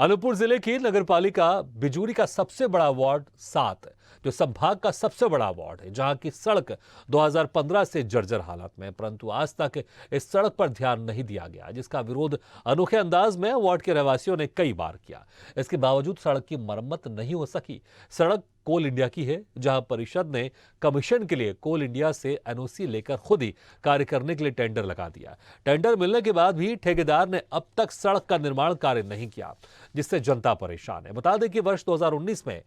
अनूपपुर जिले की नगरपालिका बिजूरी का सबसे बड़ा वार्ड 7, जो संभाग का सबसे बड़ा वार्ड है, जहां की सड़क 2015 से जर्जर हालत में है, परंतु आज तक इस सड़क पर ध्यान नहीं दिया गया, जिसका विरोध अनोखे अंदाज में वार्ड के रहवासियों ने कई बार किया। इसके बावजूद सड़क की मरम्मत नहीं हो सकी। सड़क कोल इंडिया की है, जहां परिषद ने कमीशन के लिए कोल इंडिया से एनओसी लेकर खुद ही कार्य करने के लिए टेंडर लगा दिया। टेंडर मिलने के बाद भी ठेकेदार ने अब तक सड़क का निर्माण कार्य नहीं किया, जिससे जनता परेशान है। बता दें कि वर्ष 2019 में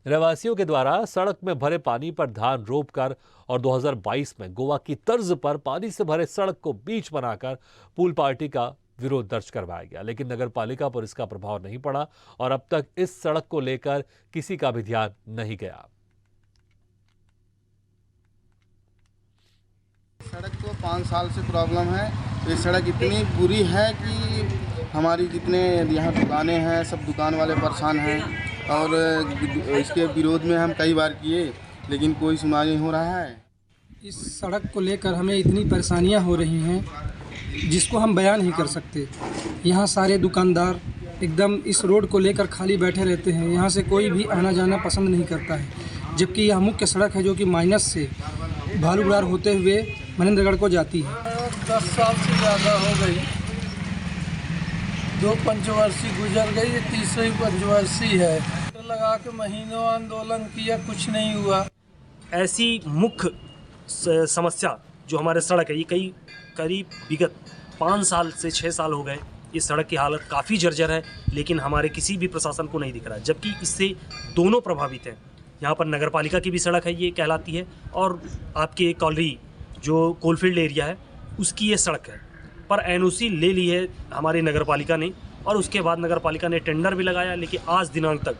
रहवासियों के द्वारा सड़क में भरे पानी पर धान रोपकर और 2022 में गोवा की तर्ज पर पानी से भरे सड़क को बीच बनाकर पूल पार्टी का विरोध दर्ज करवाया गया, लेकिन नगर पालिका पर इसका प्रभाव नहीं पड़ा और अब तक इस सड़क को लेकर किसी का भी ध्यान नहीं गया। सड़क को 5 साल से प्रॉब्लम है। ये सड़क इतनी बुरी है कि हमारी जितने यहाँ दुकानें हैं, सब दुकान वाले परेशान हैं और इसके विरोध में हम कई बार किए, लेकिन कोई सुनवाई नहीं हो रहा है। इस सड़क को लेकर हमें इतनी परेशानियां हो रही हैं जिसको हम बयान नहीं कर सकते। यहाँ सारे दुकानदार एकदम इस रोड को लेकर खाली बैठे रहते हैं। यहाँ से कोई भी आना जाना पसंद नहीं करता है, जबकि यह मुख्य सड़क है जो कि माइनस से भालूगढ़ होते हुए मनेंद्रगढ़ को जाती है। 10 साल से ज़्यादा हो गई, 2 पंचवर्षीय गुजर गई, ये 3री पंचवर्षीय है। तो लगा के महीनों आंदोलन किया, कुछ नहीं हुआ। ऐसी मुख्य समस्या जो हमारे सड़क है, ये करीब विगत 5 साल से 6 साल हो गए। इस सड़क की हालत काफ़ी जर्जर है, लेकिन हमारे किसी भी प्रशासन को नहीं दिख रहा, जबकि इससे दोनों प्रभावित हैं। यहाँ पर नगरपालिका की भी सड़क है, ये कहलाती है, और आपके कॉलरी जो कोलफील्ड एरिया है उसकी ये सड़क है, पर एनओसी ले ली है हमारी नगरपालिका ने, और उसके बाद नगरपालिका ने टेंडर भी लगाया, लेकिन आज दिनांक तक।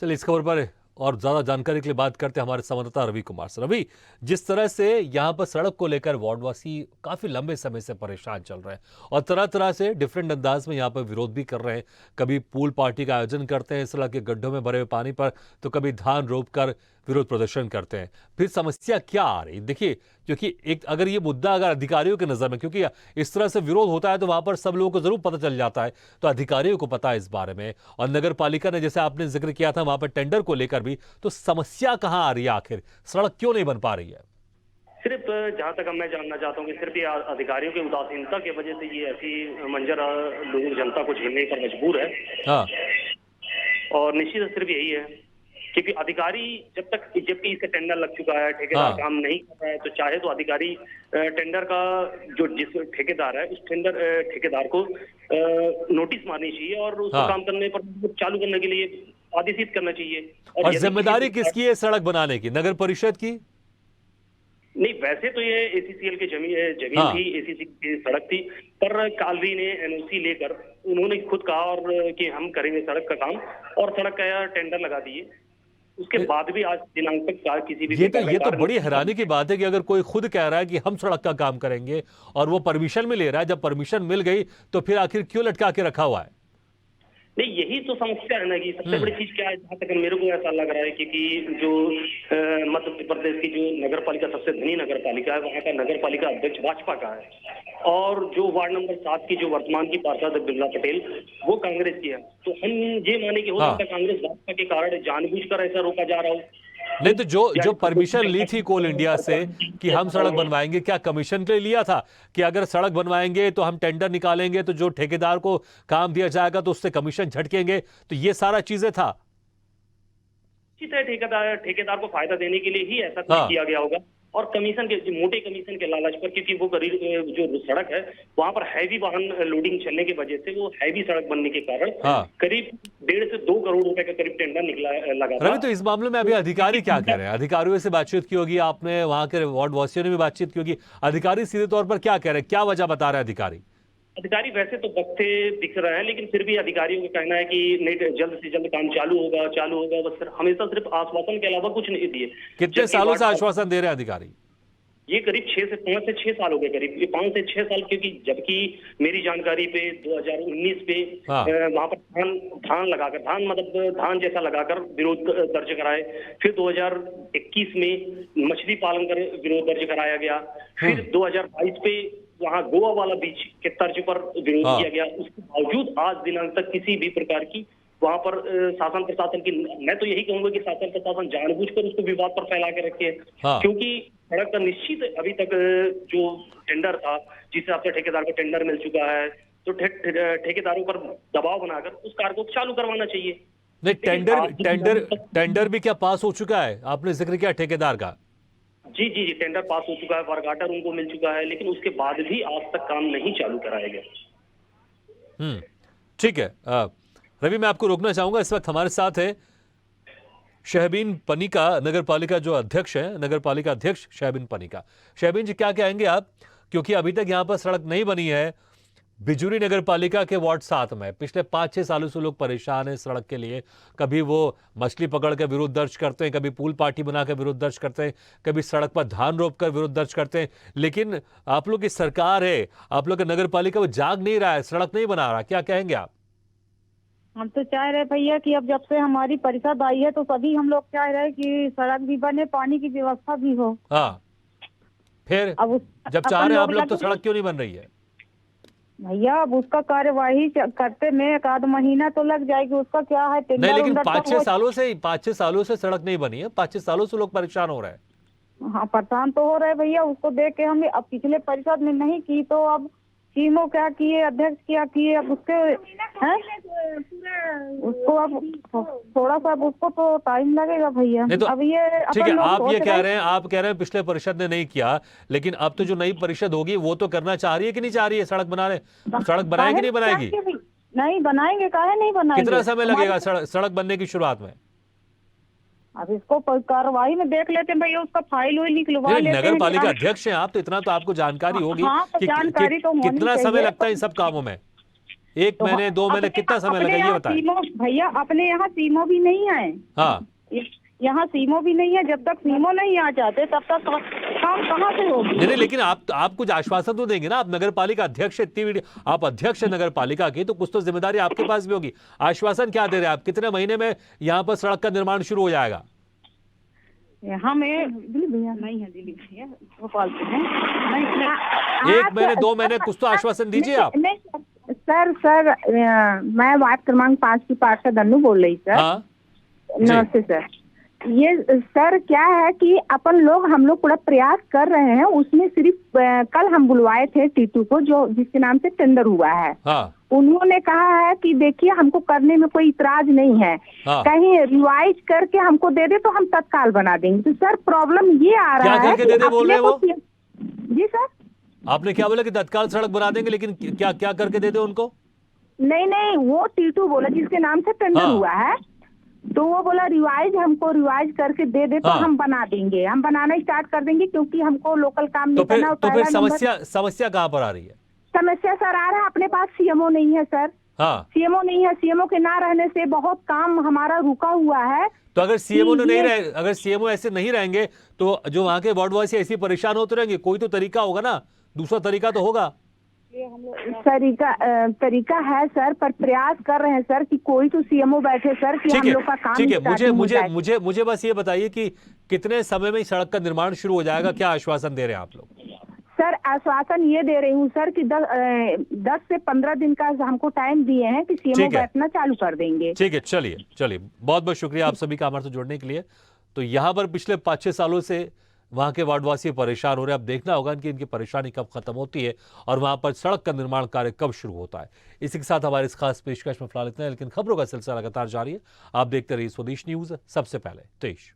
चलिए इस खबर पर और ज्यादा जानकारी के लिए बात करते हैं हमारे संवाददाता रवि कुमार से। रवि, जिस तरह से यहाँ पर सड़क को लेकर वार्डवासी काफी लंबे समय से परेशान चल रहे हैं और तरह तरह से डिफरेंट अंदाज में यहाँ पर विरोध भी कर रहे हैं। कभी पूल पार्टी का आयोजन करते हैं सड़क के गड्ढों में भरे हुए पानी पर, तो कभी धान रोप कर विरोध प्रदर्शन करते हैं। फिर समस्या क्या आ रही? देखिए, क्योंकि एक अगर ये मुद्दा अगर अधिकारियों की नजर में, क्योंकि इस तरह से विरोध होता है तो वहां पर सब लोगों को जरूर पता चल जाता है, तो अधिकारियों को पता है इस बारे में, और नगर पालिका ने जैसे आपने जिक्र किया था वहां पर टेंडर को लेकर भी, तो समस्या कहां आ रही है? आखिर सड़क क्यों नहीं बन पा रही है? सिर्फ जहां तक मैं जानना चाहता हूँ कि सिर्फ ये अधिकारियों की उदासीनता की वजह से ये ऐसी मंजर लोग जनता को झेलने पर मजबूर है। हाँ, और निश्चित सिर्फ यही है, क्योंकि अधिकारी जबकि इसका टेंडर लग चुका है, ठेकेदार काम नहीं कर रहा है, तो चाहे तो अधिकारी टेंडर का जिस ठेकेदार है उस ठेकेदार को नोटिस मारनी चाहिए और उसको काम करने पर चालू करने के लिए आदेशित करना चाहिए। और जिम्मेदारी किसकी है सड़क बनाने की? नगर परिषद की? नहीं, वैसे तो ये एसीसीएल की जमीन थी, एसीसी की सड़क थी, पर कालरी ने एनओसी लेकर उन्होंने खुद कहा और कि हम करेंगे सड़क का काम, और सड़क का टेंडर लगा दिए। उसके बाद भी आज दिनांक तक किसी भी ये तो बड़ी हैरानी की बात है कि अगर कोई खुद कह रहा है कि हम सड़क का काम करेंगे और वो परमिशन में ले रहा है, जब परमिशन मिल गई तो फिर आखिर क्यों लटका के रखा हुआ है? नहीं, यही तो समस्या है ना कि सबसे बड़ी चीज क्या है, जहां तक मेरे को ऐसा लग रहा है कि जो मध्य प्रदेश की जो नगर पालिका सबसे धनी नगर पालिका है, वहाँ का नगर पालिका अध्यक्ष भाजपा का है, और जो वार्ड नंबर 7 की जो वर्तमान की पार्षद बिरला पटेल वो कांग्रेस की है। तो हम ये माने कि हो सकता है कांग्रेस भाजपा के कारण जानबूझकर ऐसा रोका जा रहा हो। नहीं, तो जो परमिशन ली थी कोल इंडिया से कि हम सड़क बनवाएंगे, क्या कमीशन के लिए लिया था कि अगर सड़क बनवाएंगे तो हम टेंडर निकालेंगे, तो जो ठेकेदार को काम दिया जाएगा तो उससे कमीशन झटकेंगे, तो ये सारा चीजें था? ठेकेदार को फायदा देने के लिए ही ऐसा कुछ किया गया होगा, और कमीशन के मोटे कमीशन के लालच पर, क्योंकि वो करीब जो सड़क है वहां पर हैवी वाहन लोडिंग चलने की वजह से, वो हैवी सड़क बनने के कारण करीब 1.5 से 2 करोड़ रुपए का करीब टेंडर लगा था। रवि, तो इस मामले में अभी अधिकारी क्या कह रहे हैं? अधिकारियों से बातचीत की होगी आपने, वहां के वार्ड वासियों ने भी बातचीत की होगी, अधिकारी सीधे तौर पर क्या कह रहे हैं? क्या वजह बता रहे हैं अधिकारी? अधिकारी वैसे तो बख्ते दिख रहे हैं, लेकिन फिर भी अधिकारियों का कहना है कि नहीं, जल्द से जल्द काम चालू होगा। बस हमेशा सिर्फ आश्वासन के अलावा कुछ नहीं दिए। कितने सालों से आश्वासन दे रहे हैं अधिकारी? ये करीब 5 से 6 साल हो गए, करीब 5 से 6 साल, क्योंकि जबकि मेरी जानकारी पे 2019 पे वहां पर धान लगाकर, धान जैसा लगाकर विरोध दर्ज कराए। फिर 2021 में मछली पालन कर विरोध दर्ज कराया गया। फिर 2022 पे वहाँ गोवा वाला बीच के तर्ज पर विरोध हाँ। किया गया। उसके बावजूद आज दिनांक तक किसी भी प्रकार की वहां पर शासन प्रशासन की, मैं तो यही कहूंगा कि शासन प्रशासन जानबूझकर उसको विवाद पर फैला के रखे है। हाँ। क्योंकि सड़क का निश्चित अभी तक जो टेंडर था, जिस हिसाब से ठेकेदार को टेंडर मिल चुका है, तो ठेकेदारों पर दबाव बनाकर उस कार्य को चालू करवाना चाहिए। नहीं, टेंडर भी क्या पास हो चुका है? आपने जिक्र किया ठेकेदार का। जी जी जी, टेंडर पास हो चुका है, वर्क ऑर्डर उनको मिल चुका है, लेकिन उसके बाद भी आज तक काम नहीं चालू कराया गया। ठीक है। रवि, मैं आपको रोकना चाहूंगा। इस वक्त हमारे साथ है शहबीन पनिका, नगर पालिका जो अध्यक्ष है, नगर पालिका अध्यक्ष शहबीन पनिका। शहबीन जी, क्या कहेंगे आप? क्योंकि अभी तक यहां पर सड़क नहीं बनी है बिजूरी नगर पालिका के वार्ड 7 में। पिछले 5-6 सालों से लोग परेशान हैं सड़क के लिए। कभी वो मछली पकड़ कर विरोध दर्ज करते हैं, कभी पूल पार्टी बनाकर विरोध दर्ज करते हैं, कभी सड़क पर धान रोप कर विरोध दर्ज करते हैं। लेकिन आप लोग की सरकार है, आप लोग का नगर पालिका वो जाग नहीं रहा है, सड़क नहीं बना रहा। क्या कहेंगे आप? हम तो चाह रहे भैया कि अब जब से हमारी परिषद आई है तो सभी हम लोग चाह रहे हैं कि सड़क भी बने, पानी की व्यवस्था भी हो। हाँ, फिर अब जब चाह रहे हैं आप लोग तो सड़क क्यों नहीं बन रही है? भैया अब उसका कार्यवाही करते में एक आध महीना तो लग जाएगी। उसका क्या है, टेंडर नहीं, लेकिन उंडर तो 5-6 सालों से सड़क नहीं बनी है। 5-6 सालों से लोग परेशान हो रहे हैं। हाँ, परेशान तो हो रहे भैया। उसको देख के हमने अब पिछले परिषद में नहीं की तो अब सीमो क्या किए, अध्यक्ष क्या किए, अब उसके हैं उसको अब थोड़ा सा अब उसको तो टाइम लगेगा भैया। नहीं तो अब ये ठीक है, अपन लोग आप ये सोच कह रहे हैं, आप कह रहे हैं पिछले परिषद ने नहीं किया, लेकिन अब तो जो नई परिषद होगी वो तो करना चाह रही है कि नहीं चाह रही है? सड़क बनाने, सड़क बनाएगी नहीं बनाएगी? नहीं बनाएंगे, काहे नहीं बनाएंगे। कितना समय लगेगा सड़क बनने की शुरुआत में? अब इसको कार्रवाई में देख लेते हैं भैया, उसका फाइल वही निकलवा लेते हैं। नगर पालिका अध्यक्ष हैं आप, तो इतना तो आपको जानकारी होगी कि जानकारी तो होनी कितना समय चाहिए। लगता है इन सब कामों में? 1 महीने 2 महीने कितना समय लगेगा ये बताएं। भैया अपने यहाँ सीमो भी नहीं है। हाँ, यहाँ सीमो भी नहीं है। जब तक सीमो नहीं आ जाते तब तक काम कहाँ से होगी। नहीं, लेकिन आप कुछ आश्वासन तो देंगे ना। आप नगर पालिका अध्यक्ष, आप अध्यक्ष है नगर पालिका की, तो कुछ तो जिम्मेदारी आपके पास भी होगी। आश्वासन क्या दे रहे हैं आप? कितने महीने में यहाँ पर सड़क का निर्माण शुरू हो जाएगा? यहाँ में दिल्ली भैया नहीं है, दिल्ली भैया भोपाल से हैं। 1 महीने 2 महीने कुछ तो आश्वासन दीजिए आप। सर मैं वार्ड क्रमांक 5 की पार्षद अन्नू बोल रही सर। हाँ, नमस्ते सर। ये सर क्या है कि हम लोग पूरा प्रयास कर रहे हैं। उसमें सिर्फ कल हम बुलवाए थे टीटू को, जो जिसके नाम से टेंडर हुआ है। हाँ, उन्होंने कहा है कि देखिए हमको करने में कोई इतराज नहीं है। हाँ। कहीं रिवाइज करके हमको दे दे तो हम तत्काल बना देंगे। तो सर प्रॉब्लम ये आ रहा है क्या करके दे दे बोल रहे हैं वो? जी सर, आपने क्या बोला कि तत्काल सड़क बना देंगे, लेकिन क्या क्या करके दे दे उनको? नहीं वो टीटू बोला जिसके नाम से टेंडर हाँ। हुआ है, तो वो बोला हमको रिवाइज करके दे दे तो हाँ। हम बना देंगे, हम बनाना स्टार्ट कर देंगे, क्योंकि हमको लोकल काम तो नहीं करना। फिर पहला नंबर समस्या कहाँ पर आ रही है? समस्या सर आ रहा है अपने पास सीएमओ नहीं है सर। हाँ, सीएमओ नहीं है। सीएमओ के ना रहने से बहुत काम हमारा रुका हुआ है। तो अगर सीएमओ ने नहीं ये- रहे, अगर सीएमओ ऐसे नहीं रहेंगे तो जो वहां के वार्डवासी ऐसे ही परेशान होते रहेंगे। कोई तो तरीका होगा ना, दूसरा तरीका तो होगा। तरीका है सर, पर प्रयास कर रहे हैं सर कि कोई तो सीएमओ बैठे सर कि हम लोग का काम ठीक है। starting हो जाए। मुझे बस ये बताइए कि कितने समय में सड़क का निर्माण शुरू हो जाएगा? क्या आश्वासन दे रहे हैं आप लोग? सर आश्वासन ये दे रही हूँ सर कि 10 से 15 दिन का हमको टाइम दिए हैं कि सीएमओ ठीक है। बैठना चालू कर देंगे। ठीक है, चलिए बहुत बहुत शुक्रिया आप सभी का हमारे से जुड़ने के लिए। तो यहाँ पर पिछले 5-6 सालों से वहाँ के वार्डवासी परेशान हो रहे हैं। अब देखना होगा कि इनकी परेशानी कब खत्म होती है और वहाँ पर सड़क का निर्माण कार्य कब शुरू होता है। इसी के साथ हमारे इस खास पेशकश में फिलहाल इतना है, लेकिन खबरों का सिलसिला लगातार जारी है। आप देखते रहिए स्वदेश न्यूज, सबसे पहले देश।